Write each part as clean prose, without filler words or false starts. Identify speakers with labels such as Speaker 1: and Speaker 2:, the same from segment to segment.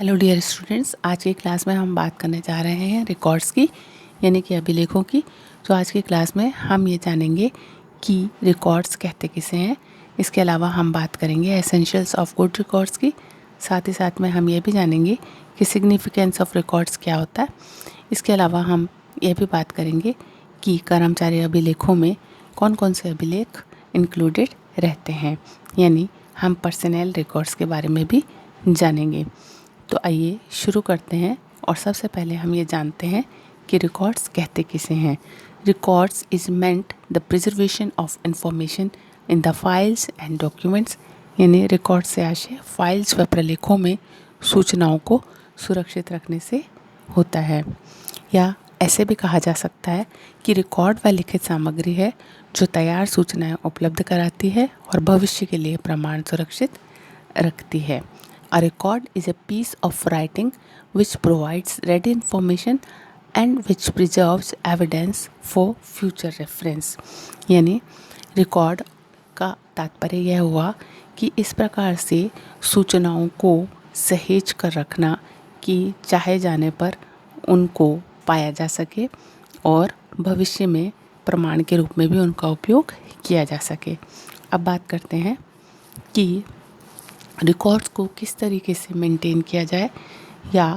Speaker 1: Hello dear students, आज की class में हम बात करने जा रहे हैं रिकॉर्ड्स की, यानी कि अभिलेखों की। तो आज की क्लास में हम ये जानेंगे कि रिकॉर्ड्स कहते किसे हैं। इसके अलावा हम बात करेंगे एसेंशियल्स ऑफ गुड रिकॉर्ड्स की। साथ ही साथ में हम ये भी जानेंगे कि सिग्निफिकेंस ऑफ रिकॉर्ड्स क्या होता है। इसके अलावा हम ये भी बात करेंगे कि कर्मचारी अभिलेखों में कौन कौन से अभिलेख इंक्लूडेड रहते हैं, यानी हम पर्सनल रिकॉर्ड्स के बारे में भी जानेंगे। तो आइए शुरू करते हैं। और सबसे पहले हम ये जानते हैं कि रिकॉर्ड्स कहते किसे हैं। Records is meant the preservation of information in the files and documents, यानी रिकॉर्ड से आशय फाइल्स व प्रलेखों में सूचनाओं को सुरक्षित रखने से होता है। या ऐसे भी कहा जा सकता है कि रिकॉर्ड व लिखित सामग्री है जो तैयार सूचनाएं उपलब्ध कराती है और भविष्य के लिए प्रमाण सुरक्षित रखती है। A record is a piece of writing which provides ready information and which preserves evidence for future reference। यानी रिकॉर्ड का तात्पर्य यह हुआ कि इस प्रकार से सूचनाओं को सहेज कर रखना कि चाहे जाने पर उनको पाया जा सके और भविष्य में प्रमाण के रूप में भी उनका उपयोग किया जा सके। अब बात करते हैं कि रिकॉर्ड्स को किस तरीके से मेंटेन किया जाए, या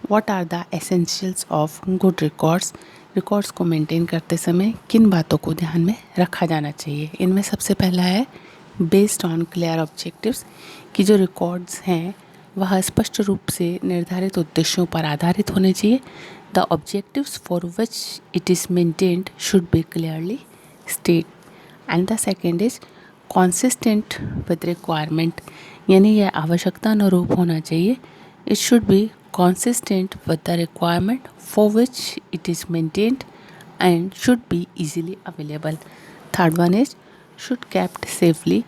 Speaker 1: what are the essentials of good records. Records को मेंटेन करते समय किन बातों को ध्यान में रखा जाना चाहिए। इनमें सबसे पहला है बेस्ड ऑन क्लियर ऑब्जेक्टिव्स, कि जो रिकॉर्ड्स हैं वह स्पष्ट रूप से निर्धारित उद्देश्यों पर आधारित होने चाहिए। The objectives for which it is maintained should be clearly state. And the second is consistent with requirement, यानी यह आवश्यकता अनुरूप होना चाहिए। It should B consistent with the requirement for which it is maintained and should be easily available. Third one is should kept safely,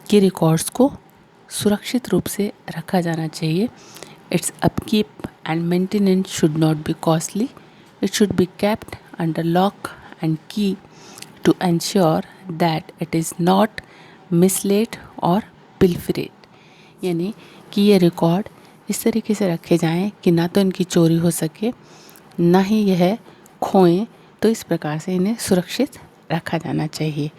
Speaker 1: कि records को सुरक्षित रूप से रखा जाना चाहिए। It's upkeep and maintenance should not be costly. It should B kept under lock and key to ensure that it is not misled और pilfered, यानी कि ये रिकॉर्ड इस तरीके से रखे जाएं कि ना तो इनकी चोरी हो सके ना ही यह खोएं। तो इस प्रकार से इन्हें सुरक्षित रखा जाना चाहिए।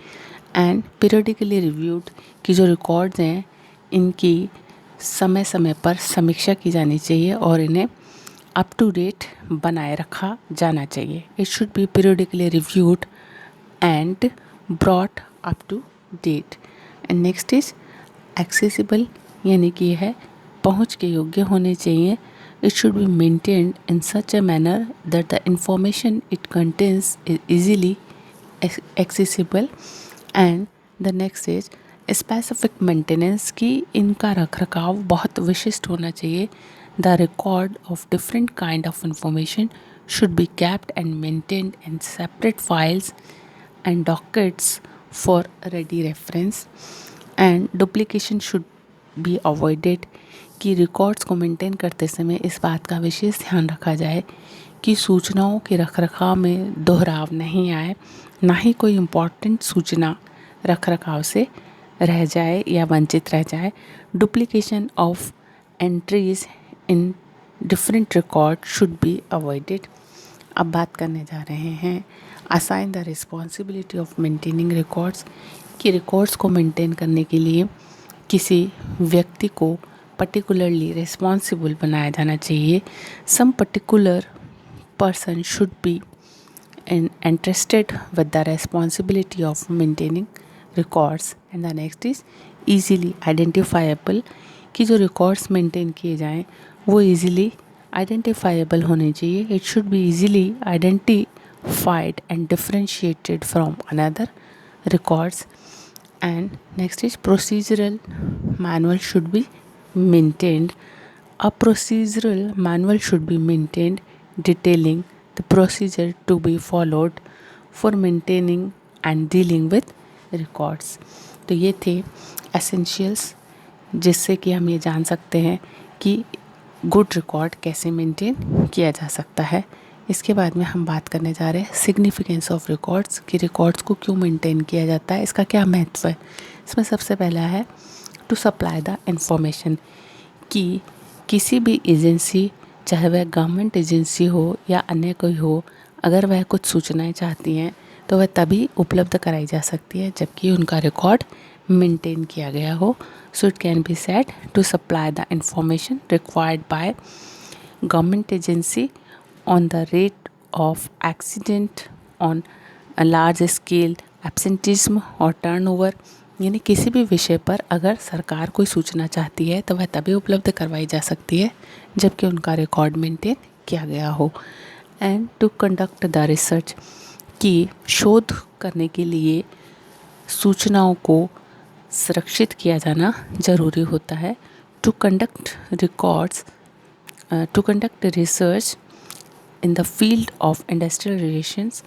Speaker 1: एंड पीरियडिकली रिव्यूड, कि जो रिकॉर्ड्स हैं इनकी समय समय पर समीक्षा की जानी चाहिए और इन्हें अप टू डेट बनाए रखा जाना चाहिए। It should be periodically reviewed and brought up to date. And next is accessible, यानी कि यह पहुंच के योग्य होने चाहिए। It should be maintained in such a manner that the information it contains is easily accessible. And the next is specific maintenance, की इनका रख रखाव बहुत विशिष्ट होना चाहिए। The record of different kind of information should be kept and maintained in separate files and dockets for ready reference। and duplication should be avoided, कि records को मेंटेन करते समय इस बात का विशेष ध्यान रखा जाए कि सूचनाओं के रखरखाव में दोहराव नहीं आए, ना ही कोई इम्पॉर्टेंट सूचना रखरखाव से रह जाए या वंचित रह जाए। Duplication of entries in different record should be avoided. अब बात करने जा रहे हैं assign the responsibility of maintaining records, कि रिकॉर्ड्स को मेंटेन करने के लिए किसी व्यक्ति को पर्टिकुलरली रिस्पॉन्सिबल बनाया जाना चाहिए। Some particular person should be entrusted with the responsibility of maintaining records। and the next is easily identifiable, कि जो records maintain किए जाएं वो easily identifiable होने चाहिए। it should be easily identified and differentiated from another records। and next is procedural manual should be maintained। a procedural manual should be maintained detailing the procedure to be followed for maintaining and dealing with records। तो ये थे essentials, जिससे कि हम ये जान सकते हैं कि गुड रिकॉर्ड कैसे मेंटेन किया जा सकता है। इसके बाद में हम बात करने जा रहे हैं सिग्निफिकेंस ऑफ रिकॉर्ड्स, कि रिकॉर्ड्स को क्यों मेंटेन किया जाता है, इसका क्या महत्व है। इसमें सबसे पहला है टू सप्लाई द इंफॉर्मेशन, कि किसी भी एजेंसी, चाहे वह गवर्नमेंट एजेंसी हो या अन्य कोई हो, अगर वह कुछ सूचनाएं चाहती हैं तो वह तभी उपलब्ध कराई जा सकती है जबकि उनका रिकॉर्ड मेंटेन किया गया हो. So it can be said to supply the information required by government agency on the rate of accident on a large scale, absenteeism और turnover. यानी किसी भी विषय पर अगर सरकार कोई सूचना चाहती है तो वह तभी उपलब्ध करवाई जा सकती है जबकि उनका रिकॉर्ड मेंटेन किया गया हो. And to conduct the research, कि शोध करने के लिए सूचनाओं को सुरक्षित किया जाना ज़रूरी होता है. To conduct research in the field of industrial relations,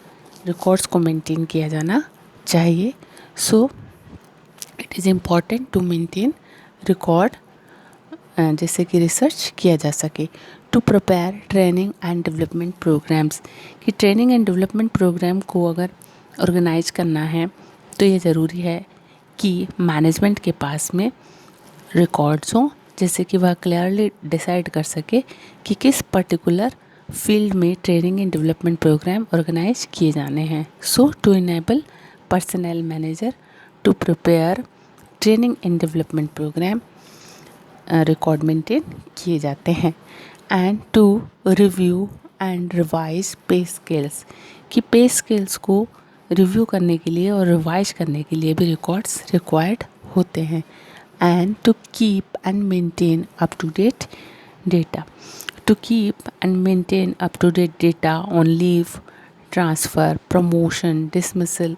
Speaker 1: records को मेंटेन किया जाना चाहिए. So it is important to maintain record, जिससे कि रिसर्च किया जा सके. To prepare training and development programs, कि ट्रेनिंग एंड डेवलपमेंट प्रोग्राम को अगर ऑर्गेनाइज करना है तो ये ज़रूरी है कि मैनेजमेंट के पास में रिकॉर्ड्स हों, जैसे कि वह क्लियरली डिसाइड कर सके कि किस पर्टिकुलर फील्ड में training and development programme organise किए जाने हैं. So to enable personnel manager to prepare training and development programme, record maintain किए जाते हैं. And to review and revise pay scales, कि पे स्केल्स को रिव्यू करने के लिए और रिवाइज करने के लिए भी रिकॉर्ड्स रिक्वायर्ड होते हैं. And to keep and maintain up to date data, to keep and maintain up-to-date data on leave, transfer, promotion, dismissal,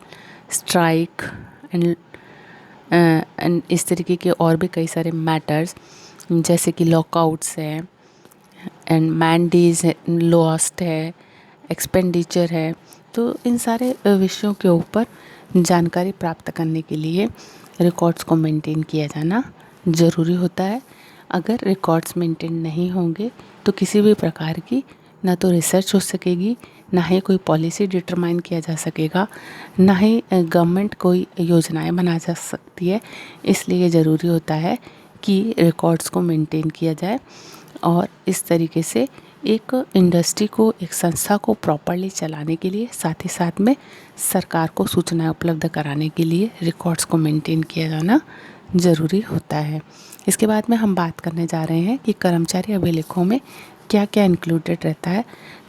Speaker 1: strike and इस तरीके के और भी कई सारे मैटर्स, जैसे कि लॉकआउट्स हैं एंड मैंडेज लॉस्ट है, एक्सपेंडिचर है. तो इन सारे विषयों के ऊपर जानकारी प्राप्त करने के लिए रिकॉर्ड्स को मेंटेन किया जाना ज़रूरी होता है. अगर रिकॉर्ड्स मेंटेन नहीं होंगे तो किसी भी प्रकार की ना तो रिसर्च हो सकेगी, ना ही कोई पॉलिसी डिटरमाइन किया जा सकेगा, ना ही गवर्नमेंट कोई योजनाएं बना जा सकती है. इसलिए ज़रूरी होता है कि रिकॉर्ड्स को मेंटेन किया जाए और इस तरीके से एक इंडस्ट्री को, एक संस्था को प्रॉपरली चलाने के लिए, साथ ही साथ में सरकार को सूचनाएं उपलब्ध कराने के लिए रिकॉर्ड्स को मेंटेन किया जाना ज़रूरी होता है. इसके बाद में हम बात करने जा रहे हैं कि कर्मचारी अभिलेखों में क्या क्या इंक्लूडेड रहता है.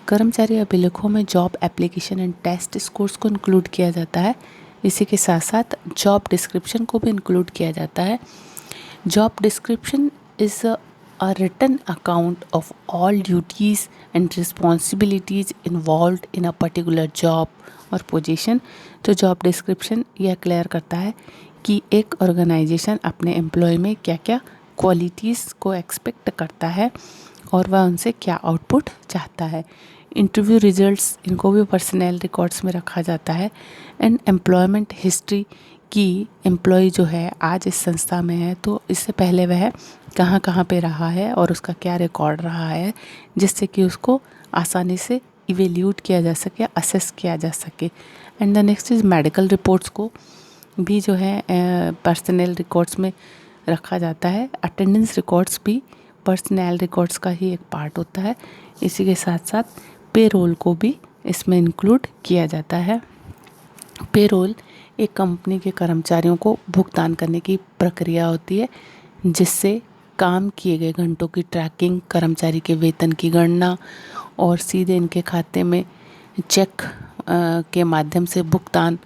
Speaker 1: कर्मचारी अभिलेखों में job application and test scores को इंक्लूड किया जाता है. इसी के साथ साथ जॉब डिस्क्रिप्शन को भी इंक्लूड किया जाता है. Job description is a written account of all duties and responsibilities involved in a particular job और पोजीशन. तो जॉब डिस्क्रिप्शन यह क्लियर करता है कि एक ऑर्गेनाइजेशन अपने एम्प्लॉय में क्या क्या क्वालिटीज़ को एक्सपेक्ट करता है और वह उनसे क्या आउटपुट चाहता है. इंटरव्यू रिजल्ट्स, इनको भी पर्सनल रिकॉर्ड्स में रखा जाता है. एंड एम्प्लॉयमेंट हिस्ट्री, कि एम्प्लॉय जो है आज इस संस्था में है तो इससे पहले वह कहाँ कहाँ पे रहा है और उसका क्या रिकॉर्ड रहा है, जिससे कि उसको आसानी से इवेल्यूट किया जा सके, असेस किया जा सके. And the next is medical reports को भी जो है पर्सनल रिकॉर्ड्स में रखा जाता है. अटेंडेंस रिकॉर्ड्स भी पर्सनल रिकॉर्ड्स का ही एक पार्ट होता है. इसी के साथ साथ पे रोल को भी इसमें इंक्लूड किया जाता है. पे रोल एक कंपनी के कर्मचारियों को भुगतान करने की प्रक्रिया होती है, जिससे काम किए गए घंटों की ट्रैकिंग, कर्मचारी के वेतन की गणना और सीधे इनके खाते में चेक के माध्यम से भुगतान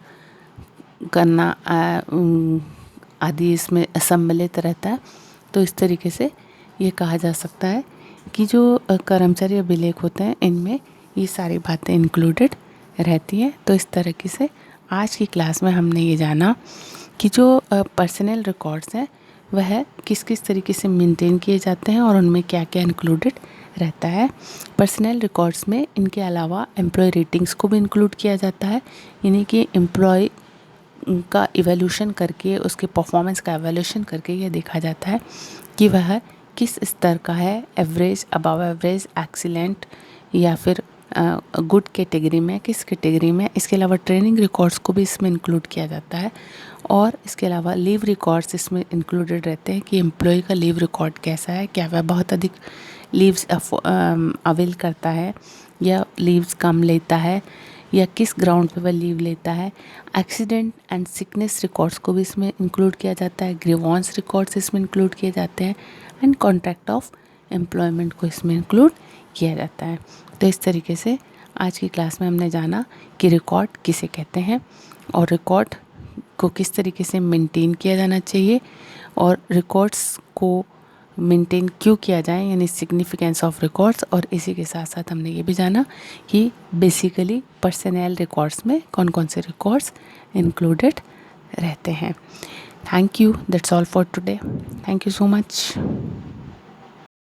Speaker 1: करना आदि इसमें सम्मिलित रहता है. तो इस तरीके से ये कहा जा सकता है कि जो कर्मचारी अभिलेख होते हैं इनमें ये सारी बातें इंक्लूडेड रहती हैं. तो इस तरीके से आज की क्लास में हमने ये जाना कि जो पर्सनल रिकॉर्ड्स हैं वह किस किस तरीके से मेंटेन किए जाते हैं और उनमें क्या क्या इंक्लूडेड रहता है. पर्सनल रिकॉर्ड्स में इनके अलावा एम्प्लॉय रेटिंग्स को भी इंक्लूड किया जाता है, यानी कि एम्प्लॉय का इवैल्यूएशन करके, उसके परफॉर्मेंस का इवैल्यूएशन करके ये देखा जाता है कि वह किस स्तर का है, एवरेज, अबव एवरेज, एक्सीलेंट या फिर गुड कैटेगरी में, किस कैटेगरी में. इसके अलावा ट्रेनिंग रिकॉर्ड्स को भी इसमें इंक्लूड किया जाता है और इसके अलावा लीव रिकॉर्ड्स इसमें इंक्लूडेड रहते हैं कि एम्प्लॉय का लीव रिकॉर्ड कैसा है, क्या वह बहुत अधिक लीव्स अवेल करता है या लीव्स कम लेता है या किस ग्राउंड पे वह लीव लेता है। एक्सीडेंट एंड सिकनेस रिकॉर्ड्स को भी इसमें इंक्लूड किया जाता है, ग्रीवांस रिकॉर्ड्स इसमें इंक्लूड किए जाते हैं एंड कॉन्ट्रैक्ट ऑफ एम्प्लॉयमेंट को इसमें इंक्लूड किया जाता है। तो इस तरीके से आज की क्लास में हमने जाना कि रिकॉर्ड किसे कहते हैं और रिकॉर्ड को किस तरीके से मेंटेन किया जाना चाहिए और रिकॉर्ड्स को मेंटेन क्यों किया जाए, यानी सिग्निफिकेंस ऑफ रिकॉर्ड्स। और इसी के साथ साथ हमने ये भी जाना कि बेसिकली पर्सनल रिकॉर्ड्स में कौन कौन से रिकॉर्ड्स इंक्लूडेड रहते हैं। Thank you, that's all for today. Thank you so much.